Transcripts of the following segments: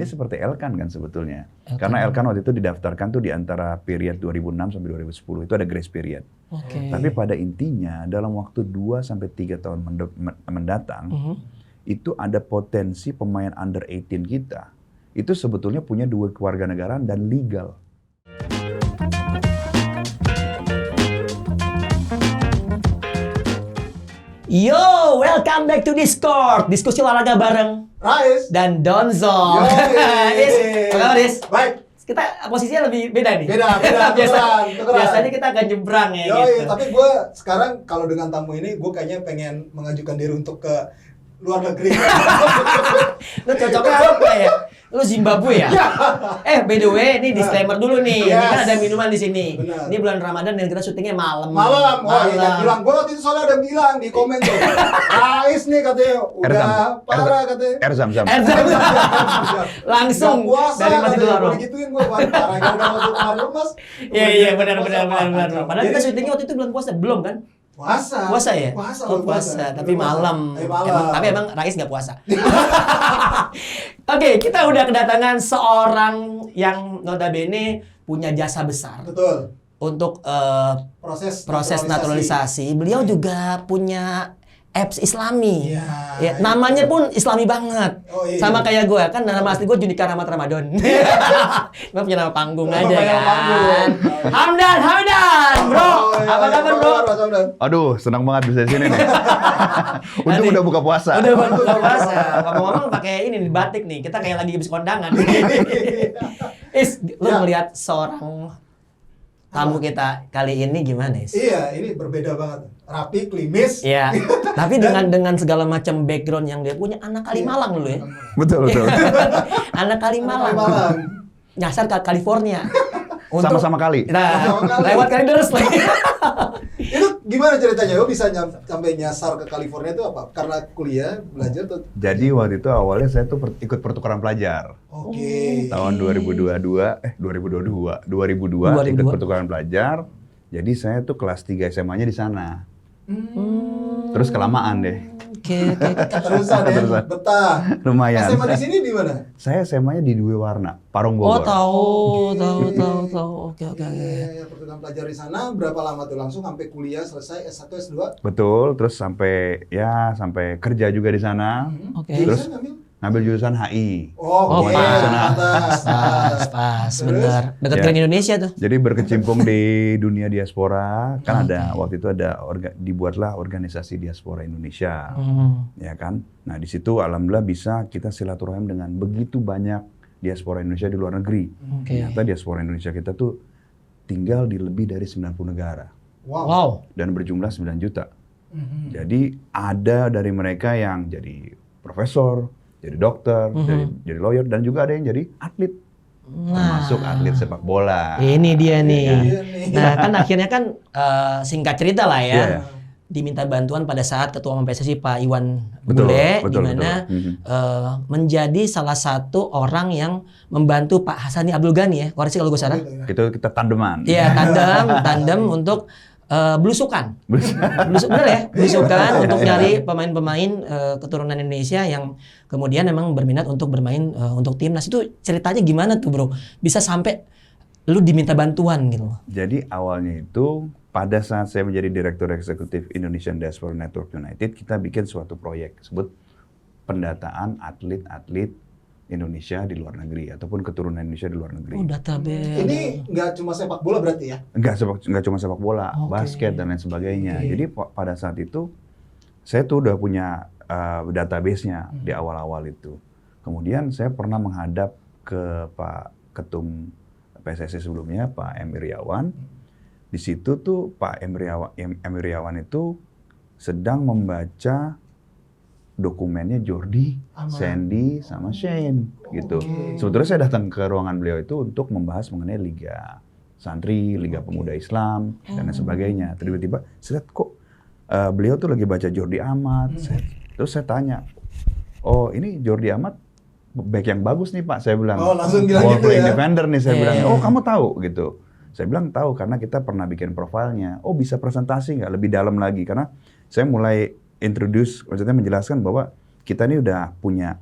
Ini seperti Elkan kan sebetulnya. Elkan. Karena Elkan waktu itu didaftarkan tuh di antara period 2006 sampai 2010 itu ada grace period. Tapi pada intinya dalam waktu 2 sampai 3 tahun mendatang itu ada potensi pemain under 18 kita itu sebetulnya punya 2 kewarganegaraan dan legal. Yo, welcome back to Discord. Diskusi olahraga bareng Rais dan Donzo. Is, apa kabar Is? Baik. Kita posisinya lebih beda nih. Beda. Tukeran. Biasanya kita agak nyebrang ya gitu. Tapi gue sekarang kalau dengan tamu ini gue kayaknya pengen mengajukan diri untuk ke luar negeri. Lu cocoknya apa ya? Lu Zimbabwe ya? By the way, ini disclaimer dulu nih. Ini kan ada minuman di sini. Benar. Ini bulan Ramadan dan kita syutingnya malam. Malam. Oh iya, bilang gue waktu itu soalnya ada bilang di komen tuh. Rais nih katanya udah parah katanya. Zam-zam. Langsung dari mati dulu. Digituin gue parah gara-gara waktu kemarin Mas. Iya, benar. Padahal kita syutingnya waktu itu bulan puasa, belum kan? Puasa ya? Puasa, tapi malam. Emang Rais nggak puasa. Oke, kita udah kedatangan seorang yang notabene punya jasa besar. Betul. Untuk proses naturalisasi. naturalisasi. Beliau juga punya apps Islami. Iya. Ya, namanya pun Islami banget. Oh, iya. Sama kayak gue kan nama asli gue Junika Rahmat Ramadan. Gue punya nama panggung aja Nama kan. panggung. Hamdan, bro. Apa kabar bro? Aduh, senang banget bisa di sini nih. Untung udah buka puasa. Udah buka puasa. Ngomong-ngomong pakai ini nih, batik nih. Kita kayak lagi habis kondangan. Is, lu ngelihat seorang tamu kita kali ini gimana, Is? Iya, ini berbeda banget. Rapi, klimis. Iya. Tapi dengan segala macam background yang dia punya, anak Kalimalang dulu ya. Betul. Anak Kalimalang. Nyasar ke California. Sama-sama kali. Nah, lewat Kalideres lagi. Itu gimana ceritanya? Lo bisa sampai nyasar ke California itu apa? Karena kuliah, belajar tuh? Jadi waktu itu awalnya saya tuh ikut pertukaran pelajar. Oke. Tahun 2002 ikut pertukaran pelajar. Jadi saya tuh kelas 3 SMA-nya di sana. Terus kelamaan deh. Oke. Terusan ya, betah. Lumayan. SMA di sini di mana? Saya SMA-nya di Dwi Warna, Parung Oh, Bogor. tahu. Oke. Iya, pertukaran pelajar di sana berapa lama tuh? Langsung sampai kuliah selesai S1, S2? Betul, terus sampai kerja juga di sana. Oke. Terus Jurusan ngambil jurusan HI. Oh, oke. Pas, benar. Dekat Grand Indonesia tuh. Jadi berkecimpung di dunia diaspora, kan ada waktu itu dibuatlah organisasi diaspora Indonesia, ya kan. Nah di situ alhamdulillah bisa kita silaturahim dengan begitu banyak diaspora Indonesia di luar negeri. Ternyata diaspora Indonesia kita tuh tinggal di lebih dari 90 negara. Wow. Dan berjumlah 9 juta. Jadi ada dari mereka yang jadi profesor, jadi dokter, jadi lawyer, dan juga ada yang jadi atlet. Termasuk atlet sepak bola. Ini dia nih. Nah kan akhirnya kan singkat cerita lah ya. Iya. Diminta bantuan pada saat Ketua Umum PSSI Pak Iwan Betul, Bule, betul, di mana menjadi salah satu orang yang membantu Pak Hasani Abdul Ghani ya, koreksi kalau gue salah. Kita tandeman. Iya, tandem untuk belusukan. Bener ya? Belusukan untuk nyari pemain-pemain keturunan Indonesia yang kemudian memang berminat untuk bermain untuk timnas. Itu ceritanya gimana tuh, Bro? Bisa sampai lu diminta bantuan gitu. Jadi awalnya itu pada saat saya menjadi Direktur Eksekutif Indonesian Diaspora Network United, kita bikin suatu proyek sebut pendataan atlet-atlet Indonesia di luar negeri ataupun keturunan Indonesia di luar negeri. Oh, database. Ini nggak cuma sepak bola berarti ya? Nggak cuma sepak bola, basket dan lain sebagainya. Jadi pada saat itu saya tuh udah punya database-nya di awal-awal itu. Kemudian saya pernah menghadap ke Pak Ketum PSSI sebelumnya, Pak Emir Yawan. Di situ tuh Pak Emir Yawan itu sedang membaca dokumennya Jordi, Sandy, sama Shane gitu. Sebetulnya saya datang ke ruangan beliau itu untuk membahas mengenai Liga Santri, Liga Pemuda Islam, dan lain sebagainya. Tiba-tiba saya lihat kok beliau tuh lagi baca Jordi Amat. Terus saya tanya, oh ini Jordi Amat back yang bagus nih Pak, saya bilang. Oh langsung bilang gitu ya? Defender nih, saya bilang. Oh kamu tahu gitu. Saya bilang tahu karena kita pernah bikin profilnya. Oh bisa presentasi nggak lebih dalam lagi? Karena saya mulai introduce, maksudnya menjelaskan bahwa kita ini udah punya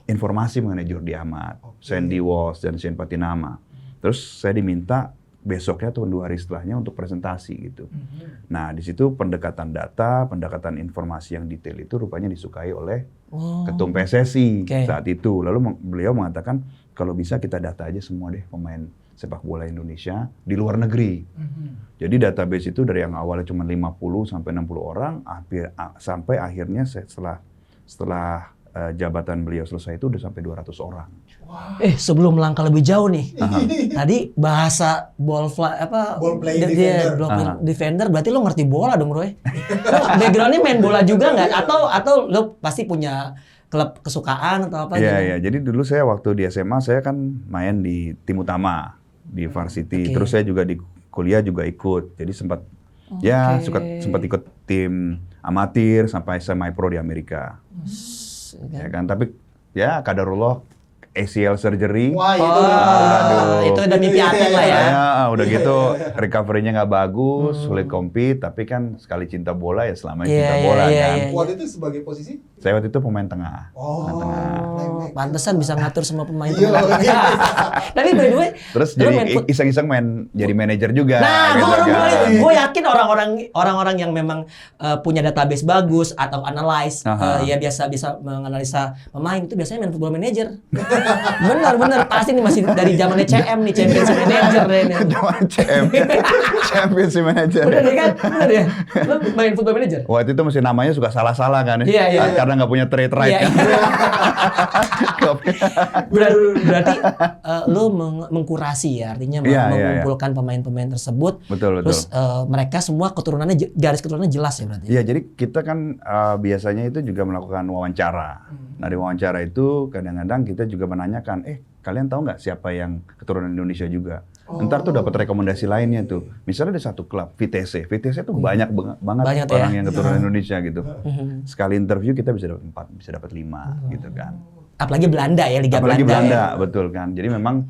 informasi mengenai Jordi Amat. Sandy Walsh, dan Shane Patinama. Terus saya diminta besoknya atau 2 hari setelahnya untuk presentasi gitu. Nah, di situ pendekatan data, pendekatan informasi yang detail itu rupanya disukai oleh Ketum PSSI saat itu. Lalu beliau mengatakan kalau bisa kita data aja semua deh pemain sepak bola Indonesia di luar negeri. Jadi database itu dari yang awalnya cuma 50 sampai 60 orang, sampai akhirnya setelah jabatan beliau selesai itu udah sampai 200 orang. Sebelum melangkah lebih jauh nih, tadi bahasa ball play defender. Defender, berarti lo ngerti bola dong, Roy. Lo backgroundnya main bola juga nggak? Atau lo pasti punya klub kesukaan atau apa? Iya. Jadi dulu saya waktu di SMA saya kan main di tim utama di varsity. Terus saya juga di kuliah juga ikut. Jadi sempat ikut tim amatir sampai semi pro di Amerika. Ya kan, tapi ya kadarullah ACL surgery. Wah, itu udah mimpi atlet lah ya. Udah gitu recovery-nya nggak bagus, sulit compete, tapi kan sekali cinta bola ya selamanya cinta bola kan. Waktu itu sebagai posisi? Saya waktu itu pemain tengah. Pantesan bisa ngatur semua pemain. Tapi by the way, terus jadi iseng-iseng jadi manajer juga. Nah, gue yakin orang-orang yang memang punya database bagus atau analyze, ya biasa bisa menganalisa pemain itu biasanya main football manager. Bener pasti nih masih dari zamannya CM nih, Champions Manager ini. Zaman CM, Champions Manager. Bener kan? Bener ya? Lo main football manager? Waktu itu masih namanya suka salah-salah kan ya? Iya. Karena nggak punya trade right. Iya. Berarti lo mengkurasi ya, artinya mengumpulkan pemain-pemain tersebut. Betul. Terus mereka semua garis keturunannya jelas ya berarti? Iya, jadi kita kan biasanya itu juga melakukan wawancara. Nah, di wawancara itu kadang-kadang kita juga menanyakan, kalian tahu nggak siapa yang keturunan Indonesia juga? Ntar tuh dapat rekomendasi lainnya tuh. Misalnya ada satu klub, VTC tuh banyak banget orang yang keturunan Indonesia gitu. Sekali interview kita bisa dapat 4, bisa dapat 5 gitu kan. Apalagi Belanda ya, Liga Apalagi Belanda. Betul kan. Jadi memang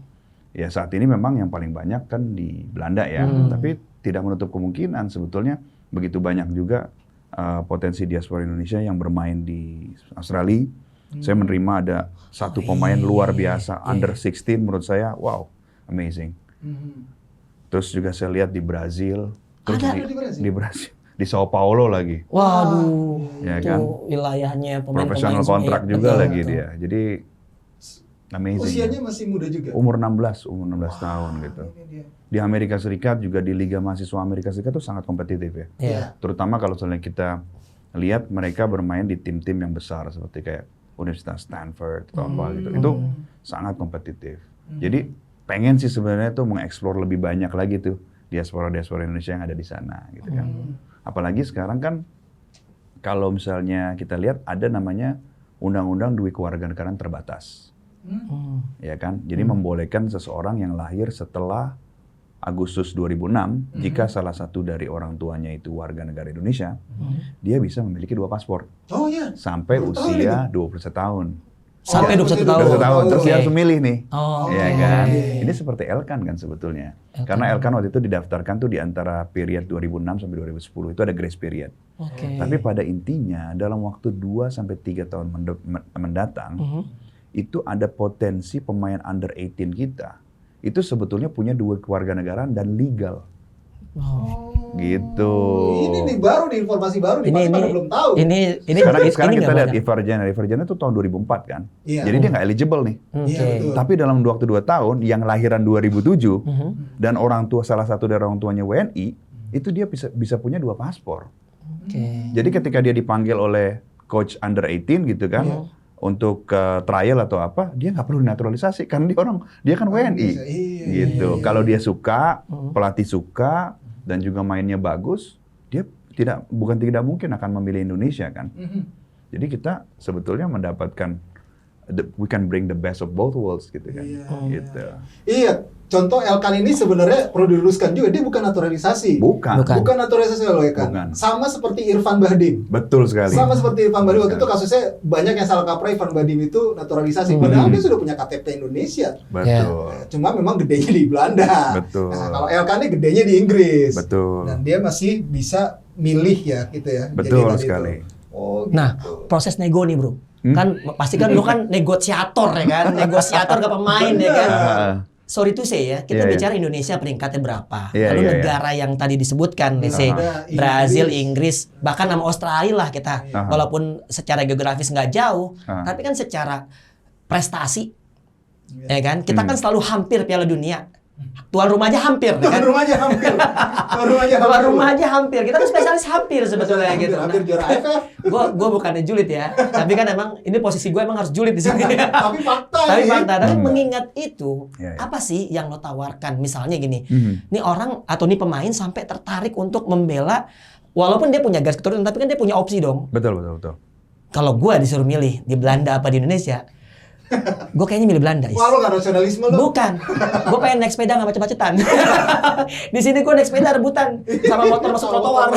ya saat ini memang yang paling banyak kan di Belanda ya. Tapi tidak menutup kemungkinan sebetulnya begitu banyak juga potensi diaspora Indonesia yang bermain di Australia. Saya menerima ada satu pemain luar biasa, under 16 menurut saya, wow, amazing. Terus juga saya lihat di Brazil, terus di Brazil, di Sao Paulo lagi. Waduh, ya itu kan? Wilayahnya pemain-pemain profesional kontrak juga lagi dia. Jadi amazing. Usianya masih muda juga? Umur 16 tahun gitu. Di Amerika Serikat juga di Liga Mahasiswa Amerika Serikat itu sangat kompetitif ya. Terutama kalau misalnya kita lihat mereka bermain di tim-tim yang besar seperti kayak Universitas Stanford atau apa gitu. Itu sangat kompetitif. Jadi pengen sih sebenarnya tuh mengeksplor lebih banyak lagi tuh diaspora Indonesia yang ada di sana gitu kan. Apalagi sekarang kan kalau misalnya kita lihat ada namanya Undang-Undang Duit Kewarganegaraan Terbatas. Ya kan? Jadi membolehkan seseorang yang lahir setelah Agustus 2006, jika salah satu dari orang tuanya itu warga negara Indonesia, dia bisa memiliki 2 paspor. Oh iya. Sampai usia 21 tahun. Sampai 21 tahun. Terus dia harus memilih nih. Ya kan? Okay. Ini seperti Elkan kan sebetulnya. Karena Elkan waktu itu didaftarkan tuh di antara period 2006 sampai 2010. Itu ada grace period. Tapi pada intinya dalam waktu 2 sampai 3 tahun mendatang, itu ada potensi pemain under 18 kita itu sebetulnya punya 2 kewarganegaraan dan legal. Gitu. Ini nih baru nih informasi baru nih, pasti pada belum tahu. Sekarang kita lihat Ivarjana itu tahun 2004 kan. Jadi dia nggak eligible nih. Tapi dalam waktu 2 tahun yang lahiran 2007 dan orang tua salah satu dari orang tuanya WNI, itu dia bisa punya 2 paspor. Jadi ketika dia dipanggil oleh coach under 18 gitu kan, untuk trial atau apa, dia nggak perlu naturalisasi karena dia kan WNI gitu. Kalau dia suka, pelatih suka dan juga mainnya bagus, dia bukan tidak mungkin akan memilih Indonesia kan. Jadi kita sebetulnya mendapatkan we can bring the best of both worlds gitu kan. Gitu. Iya. Contoh Elkan ini sebenarnya perlu diluruskan juga, dia bukan naturalisasi. Bukan naturalisasi loh Elkan. Sama seperti Irfan Bahdim. Betul sekali. Sama seperti Irfan Bahdim waktu itu kasusnya banyak yang salah kaprah Irfan Bahdim itu naturalisasi. Padahal dia sudah punya KTP Indonesia. Betul. Cuma memang gedenya di Belanda. Betul. Nah, kalau Elkan ini gedenya di Inggris. Betul. Dan dia masih bisa milih ya gitu ya. Betul sekali. Oh, gitu. Nah, proses nego nih bro. Kan pasti kan lu kan negosiator ya kan, negosiator ke pemain ya kan. Sorry to say ya, kita bicara Indonesia peringkatnya berapa. Lalu negara yang tadi disebutkan, Brazil, Inggris, bahkan sama Australia lah kita. Walaupun secara geografis nggak jauh, tapi kan secara prestasi, ya kan, kita kan selalu hampir Piala Dunia. Tuan rumah aja hampir, Tuan kan? rumah aja hampir. Tuan rumah aja hampir. Kita tuh spesialis hampir sebetulnya gitu. Hampir juara AFF. Gue bukannya julid ya, tapi kan emang ini posisi gue emang harus julid di sini. Tapi fakta. Tapi mengingat itu, apa sih yang lo tawarkan? Misalnya gini, nih orang atau nih pemain sampai tertarik untuk membela, walaupun dia punya garis keturunan, tapi kan dia punya opsi dong. Betul. Kalau gue disuruh milih di Belanda apa di Indonesia, gue kayaknya milih Belanda. Wah, lo gak nasionalisme lo? Bukan, gue pengen naik sepeda nggak macet-macetan. Di sini gue naik sepeda rebutan sama motor masuk trotoar.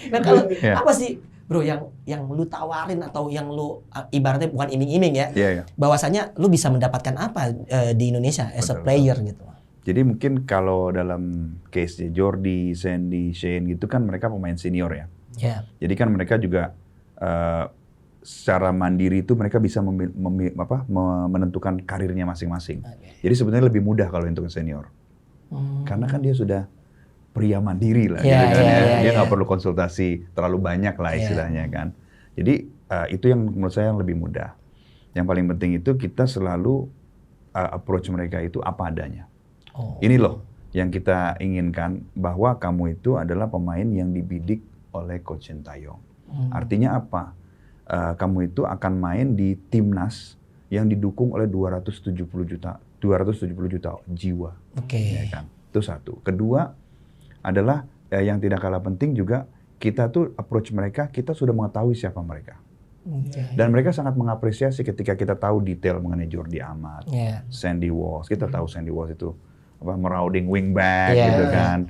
Nah kalau apa sih, bro, yang lu tawarin atau yang lu ibaratnya bukan iming-iming ya, bahwasanya lu bisa mendapatkan apa di Indonesia as a player gitu. Jadi mungkin kalau dalam case Jordi, Sandy, Shane gitu kan mereka pemain senior ya. Jadi kan mereka juga secara mandiri itu mereka bisa menentukan karirnya masing-masing. Jadi sebenarnya lebih mudah kalau untuk senior. Karena kan dia sudah pria mandiri lah. Dia nggak perlu konsultasi terlalu banyak lah istilahnya kan. Jadi itu yang menurut saya yang lebih mudah. Yang paling penting itu kita selalu approach mereka itu apa adanya. Ini loh yang kita inginkan, bahwa kamu itu adalah pemain yang dibidik oleh Coach Sintayong. Artinya apa? Kamu itu akan main di timnas yang didukung oleh 270 juta jiwa. Ya kan? Itu satu. Kedua adalah yang tidak kalah penting juga, kita tuh approach mereka, kita sudah mengetahui siapa mereka. Dan mereka sangat mengapresiasi ketika kita tahu detail mengenai Jordi Amat, Sandy Walsh. Kita tahu Sandy Walsh itu marauding wingback gitu kan.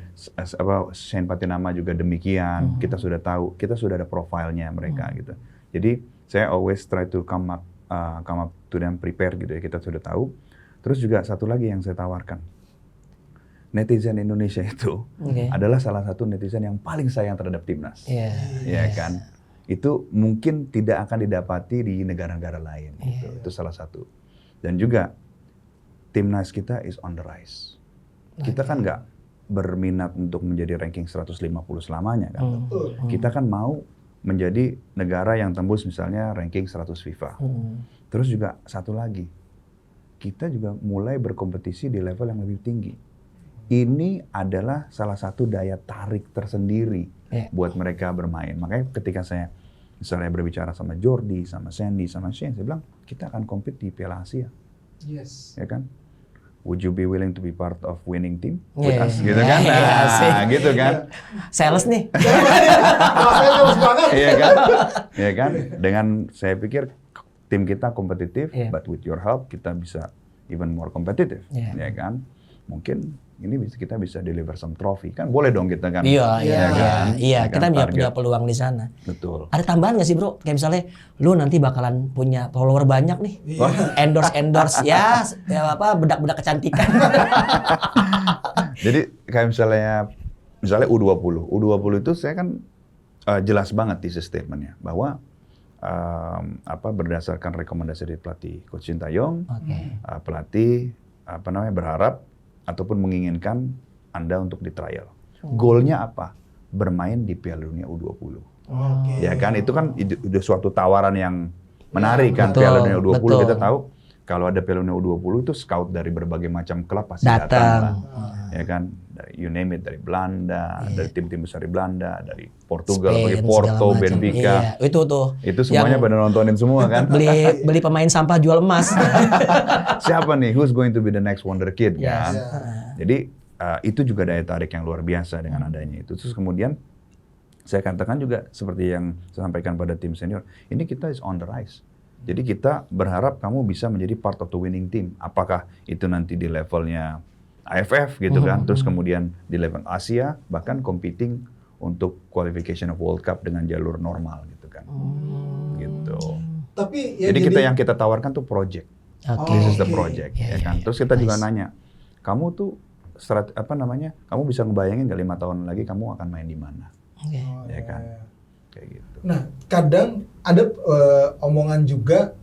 Shane Patinama juga demikian. Kita sudah tahu, kita sudah ada profilnya mereka gitu. Jadi saya always try to come up to them prepare gitu ya, kita sudah tahu. Terus juga satu lagi yang saya tawarkan, netizen Indonesia itu adalah salah satu netizen yang paling sayang terhadap timnas, ya kan? Itu mungkin tidak akan didapati di negara-negara lain. Gitu. Itu salah satu. Dan juga timnas kita is on the rise. Kita kan nggak berminat untuk menjadi ranking 150 selamanya kan. Kita kan mau menjadi negara yang tembus misalnya ranking 100 FIFA. Terus juga satu lagi, kita juga mulai berkompetisi di level yang lebih tinggi. Ini adalah salah satu daya tarik tersendiri buat mereka bermain. Makanya ketika saya misalnya berbicara sama Jordi, sama Sandy, sama Shane, saya bilang kita akan compete di Piala Asia. Ya kan? Would you be willing to be part of winning team with us? Gitu kan? Gitu kan? Sales nih. Iya kan? Iya kan? Dengan saya pikir tim kita kompetitif, but with your help kita bisa even more kompetitif, ya kan? Mungkin ini kita bisa deliver some trophy, kan boleh dong kita kan? Iya, kita punya peluang di sana. Betul. Ada tambahan nggak sih bro? Kayak misalnya, lu nanti bakalan punya follower banyak nih, endorse ya apa bedak-bedak kecantikan. Jadi kayak misalnya U20 itu saya kan jelas banget di statementnya bahwa berdasarkan rekomendasi dari pelatih Coach Sintayong, pelatih berharap ataupun menginginkan Anda untuk di trial. Goalnya apa? Bermain di Piala Dunia U20. Ya kan, itu kan udah suatu tawaran yang menarik kan. Piala Dunia U20 kita tahu kalau ada Piala Dunia U20 itu scout dari berbagai macam klub pasti datang. Ya kan, you name it, dari Belanda, dari tim-tim besar di Belanda, dari Portugal, Spain, Porto, Benfica. Itu semuanya pada nontonin semua kan. Beli pemain sampah jual emas. Siapa nih who's going to be the next wonder kid kan. Jadi itu juga daya tarik yang luar biasa dengan adanya itu. Terus kemudian saya katakan juga seperti yang saya sampaikan pada tim senior, ini kita is on the rise. Jadi kita berharap kamu bisa menjadi part of the winning team. Apakah itu nanti di levelnya AFF gitu kan, terus kemudian di level Asia, bahkan competing untuk qualification of World Cup dengan jalur normal gitu kan. Gitu. Tapi ya jadi yang kita tawarkan tuh project. This is the project, ya kan. Terus kita juga nanya, kamu tuh kamu bisa ngebayangin nggak 5 tahun lagi kamu akan main di mana? Ya kan. Kayak gitu. Nah, kadang ada omongan juga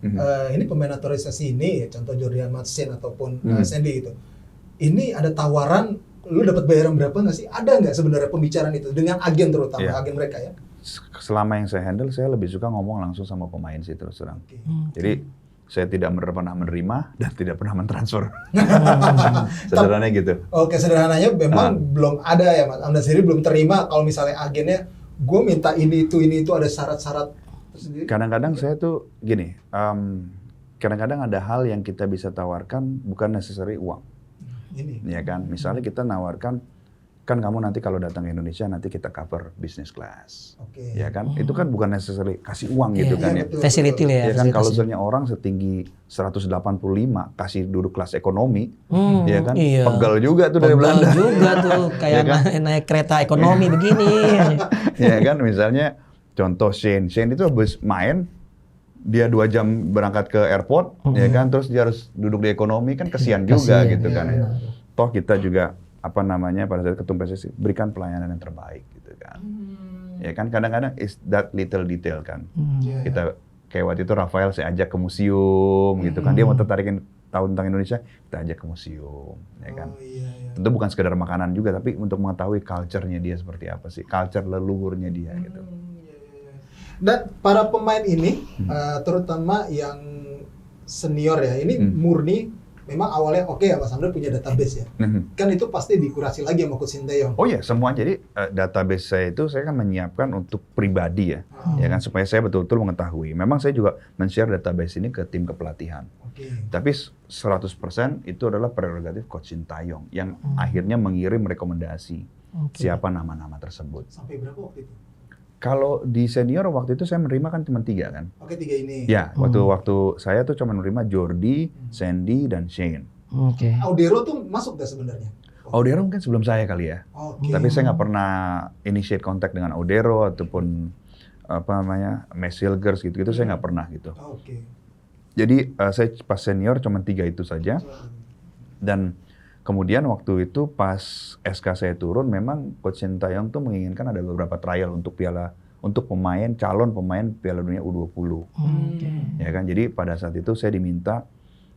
ini pemain naturalisasi ini, contoh Jordan Madsen ataupun Sandy gitu. Ini ada tawaran, lu dapat bayaran berapa nggak sih? Ada nggak sebenarnya pembicaraan itu dengan agen terutama agen mereka ya? Selama yang saya handle, saya lebih suka ngomong langsung sama pemain sih terus terang. Jadi saya tidak pernah menerima dan tidak pernah mentransfer. Sederhananya gitu. Oke, sederhananya memang belum ada ya Mas. Anda sendiri belum terima kalau misalnya agennya, gue minta ini itu ada syarat-syarat tersendiri. Kadang-kadang saya tuh gini, kadang-kadang ada hal yang kita bisa tawarkan bukan necessary uang. Ini. Ya kan, misalnya kita nawarkan, kan kamu nanti kalau datang ke Indonesia nanti kita cover business class. Ya kan, itu kan bukan necessary kasih uang gitu kan ya. Facility lah ya. Ya kan, kalau misalnya orang setinggi 185 kasih duduk kelas ekonomi, ya kan, pegel juga tuh dari Belanda. Pegel juga tuh, kayak ya kan? naik kereta ekonomi begini. Ya kan, misalnya contoh Shane itu habis main, dia 2 jam berangkat ke airport, ya kan, terus dia harus duduk di ekonomi, kan kesian juga gitu kan ya. Toh kita juga pada saat ketum PSSI berikan pelayanan yang terbaik gitu kan. Ya kan, kadang-kadang is that little detail kan. Kita kayak waktu itu Rafael saya ajak ke museum gitu kan, dia mau tertarikin tahu tentang Indonesia, kita ajak ke museum, ya kan. Tentu bukan sekedar makanan juga, tapi untuk mengetahui culture-nya dia seperti apa sih, culture leluhurnya dia gitu. Dan para pemain ini, terutama yang senior ya, ini murni memang awalnya oke ya Mas Hamdan punya database ya. Kan itu pasti dikurasi lagi sama Coach Sinteyong. Oh iya, semua. Jadi database saya itu saya kan menyiapkan untuk pribadi ya. Ya kan, supaya saya betul-betul mengetahui. Memang saya juga men-share database ini ke tim kepelatihan. Tapi 100% itu adalah prerogatif Coach Sinteyong yang akhirnya mengirim rekomendasi siapa nama-nama tersebut. Sampai berapa waktu itu? Kalau di senior waktu itu saya menerima kan cuma 3 kan. Oke, 3 ini. Ya, waktu saya tuh cuma menerima Jordi, Sandy, dan Shane. Audero tuh masuk gak sebenarnya? Audero mungkin sebelum saya kali ya. Tapi saya nggak pernah initiate contact dengan Audero ataupun Max Hilgers gitu saya nggak pernah gitu. Jadi saya pas senior cuma 3 itu saja. Dan kemudian waktu itu pas SK saya turun, memang Coach Sinteyong tuh menginginkan ada beberapa trial untuk calon pemain Piala Dunia U20. Ya kan, jadi pada saat itu saya diminta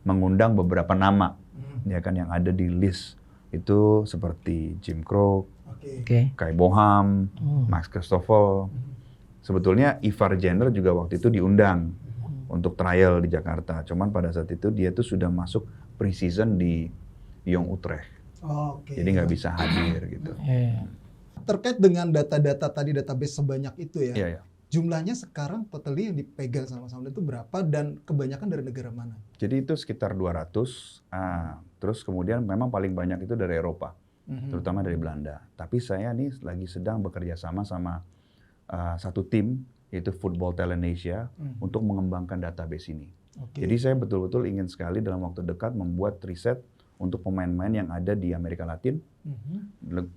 mengundang beberapa nama, ya kan, yang ada di list itu seperti Jim Krok, Kai Boham, Max Christoffel. Sebetulnya Ivar Jenner juga waktu itu diundang untuk trial di Jakarta. Cuman pada saat itu dia tuh sudah masuk pre-season di Jong Utrecht. Jadi nggak bisa hadir gitu. Terkait dengan data-data tadi, database sebanyak itu ya. Iya. Jumlahnya sekarang totally yang dipegang sama Hamdan itu berapa dan kebanyakan dari negara mana? Jadi itu sekitar 200. Terus kemudian memang paling banyak itu dari Eropa, terutama dari Belanda. Tapi saya nih lagi sedang bekerja sama satu tim, yaitu Football Talent Asia, untuk mengembangkan database ini. Jadi saya betul-betul ingin sekali dalam waktu dekat membuat riset untuk pemain-pemain yang ada di Amerika Latin,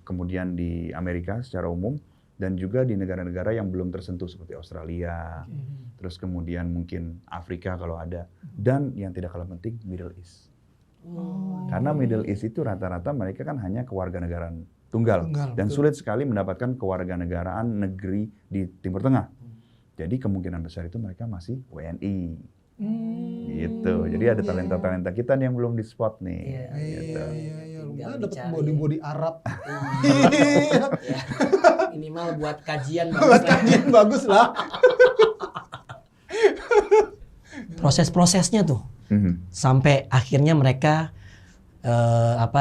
kemudian di Amerika secara umum, dan juga di negara-negara yang belum tersentuh seperti Australia, terus kemudian mungkin Afrika kalau ada, dan yang tidak kalah penting Middle East. Karena Middle East itu rata-rata mereka kan hanya kewarganegaraan tunggal dan sulit sekali mendapatkan kewarganegaraan negeri di Timur Tengah. Jadi kemungkinan besar itu mereka masih WNI. Gitu. Jadi ada talenta-talenta kita nih yang belum di spot nih. Gitu. Iya. Dapat body Arab. Minimal buat kajian bagus lah. Proses-prosesnya tuh sampai akhirnya mereka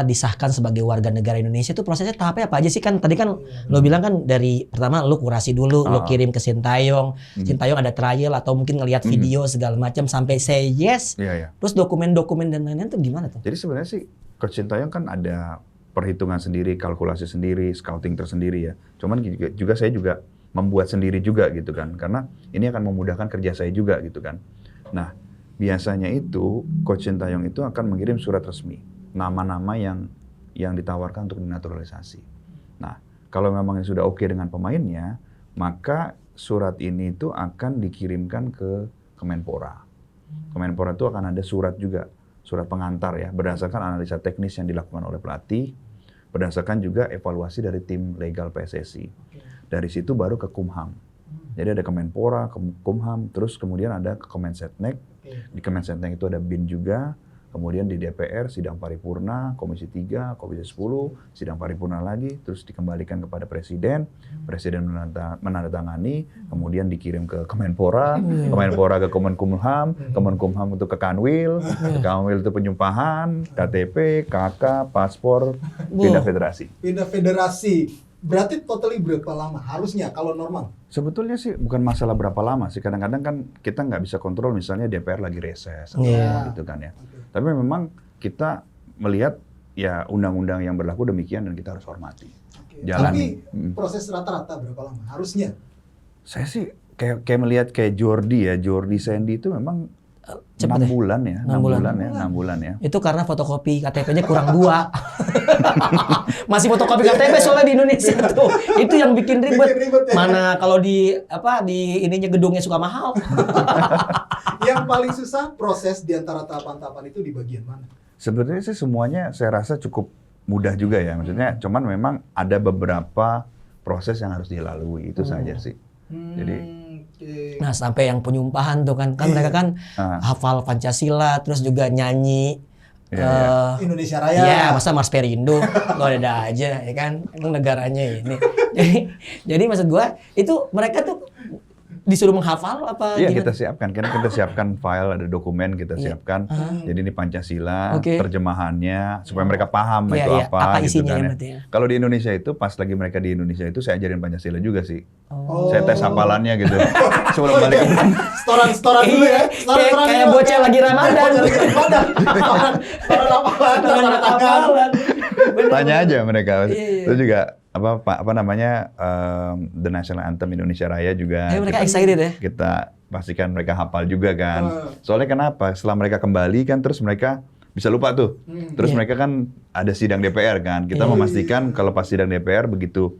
disahkan sebagai warga negara Indonesia, itu prosesnya tahapnya apa aja sih? Kan tadi kan lo bilang kan dari pertama lo kurasi dulu, lo kirim ke Sinteyong, Sinteyong ada trial atau mungkin ngelihat video segala macam sampai say yes. Terus dokumen-dokumen dan lain-lain tuh gimana tuh? Jadi sebenarnya sih Coach Sinteyong kan ada perhitungan sendiri, kalkulasi sendiri, scouting tersendiri ya. Cuman juga saya juga membuat sendiri juga gitu kan, karena ini akan memudahkan kerja saya juga gitu kan. Nah, biasanya itu Coach Sinteyong itu akan mengirim surat resmi nama-nama yang ditawarkan untuk dinaturalisasi. Nah, kalau memang sudah oke dengan pemainnya, maka surat ini itu akan dikirimkan ke Kemenpora. Kemenpora itu akan ada surat juga, surat pengantar ya, berdasarkan analisa teknis yang dilakukan oleh pelatih, berdasarkan juga evaluasi dari tim legal PSSI. Dari situ baru ke Kumham. Jadi ada Kemenpora, Kumham, terus kemudian ada Kemensetnek. Di Kemensetnek itu ada BIN juga. Kemudian di DPR sidang paripurna, Komisi 3, Komisi 10, sidang paripurna lagi, terus dikembalikan kepada Presiden, Presiden menandatangani, kemudian dikirim ke Kemenpora, Kemenpora ke Kemenkumham, Kemenkumham untuk ke Kanwil, Kanwil itu penyumpahan, KTP, KK, paspor, pindah federasi. Pindah federasi. Berarti totally berapa lama harusnya kalau normal? Sebetulnya sih bukan masalah berapa lama sih. Kadang-kadang kan kita nggak bisa kontrol misalnya DPR lagi reses atau gitu kan ya. Tapi memang kita melihat ya undang-undang yang berlaku demikian dan kita harus hormati. Jalani. Tapi proses rata-rata berapa lama harusnya? Saya sih kayak melihat kayak Jordi Sandy itu memang 6 bulan ya, 6 bulan ya. Itu karena fotokopi KTP-nya kurang 2. Masih fotokopi KTP soalnya di Indonesia tuh. Itu yang bikin ribet. Ya. Mana kalau di ininya gedungnya suka mahal. Yang paling susah proses di antara tahapan-tahapan itu di bagian mana? Sebenarnya sih semuanya saya rasa cukup mudah juga ya. Maksudnya cuman memang ada beberapa proses yang harus dilalui, itu saja sih. Jadi nah, sampai yang penyumpahan tuh kan mereka kan hafal Pancasila, terus juga nyanyi Indonesia Raya. Ya, masa Mars Perindo lo ada aja ya kan, negaranya ini. Jadi maksud gua itu mereka tuh disuruh menghafal apa iya, gimana? kita siapkan. Kita siapkan file, ada dokumen kita siapkan. Jadi ini Pancasila, terjemahannya supaya mereka paham itu apa gitu kan ya. Kalau di Indonesia itu pas lagi mereka di Indonesia itu saya ajarin Pancasila juga sih. Saya tes hafalannya gitu. Sebelum balik ke Setoran dulu ya. Kayak bocah lagi Ramadan. Setoran hafalan. Tanya aja mereka. Itu juga apa namanya The National Anthem Indonesia Raya juga. Mereka excited ya. Kita pastikan mereka hafal juga kan. Soalnya kenapa? Setelah mereka kembali kan terus mereka bisa lupa tuh. Terus mereka kan ada sidang DPR kan. Kita memastikan kalau pas sidang DPR begitu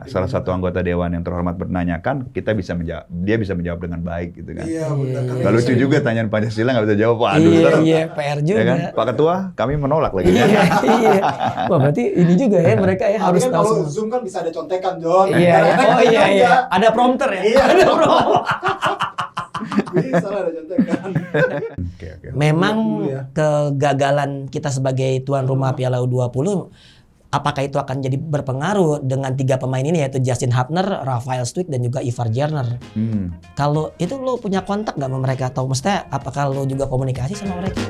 salah satu anggota dewan yang terhormat bertanyakan, kita bisa menjawab, dia bisa menjawab dengan baik gitu kan. Iya, benar. Gak lucu juga tanyaan Pancasila nggak bisa jawab. Waduh, iya, PR juga. Ya kan? Pak Ketua, kami menolak lagi. Iya. Wah, berarti ini juga ya mereka ya harus kan tahu. Kalau semua. Zoom kan bisa ada contekan, John. Iya. Oh iya. Ada prompter ya? Iya. Ada prompter. Bisa ada contekan. Oke. Memang kegagalan kita sebagai tuan rumah Piala U20, apakah itu akan jadi berpengaruh dengan 3 pemain ini yaitu Justin Hubner, Rafael Stuyck dan juga Ivar Jerner. Kalau itu lo punya kontak nggak sama mereka atau maksudnya apakah lo juga komunikasi sama mereka?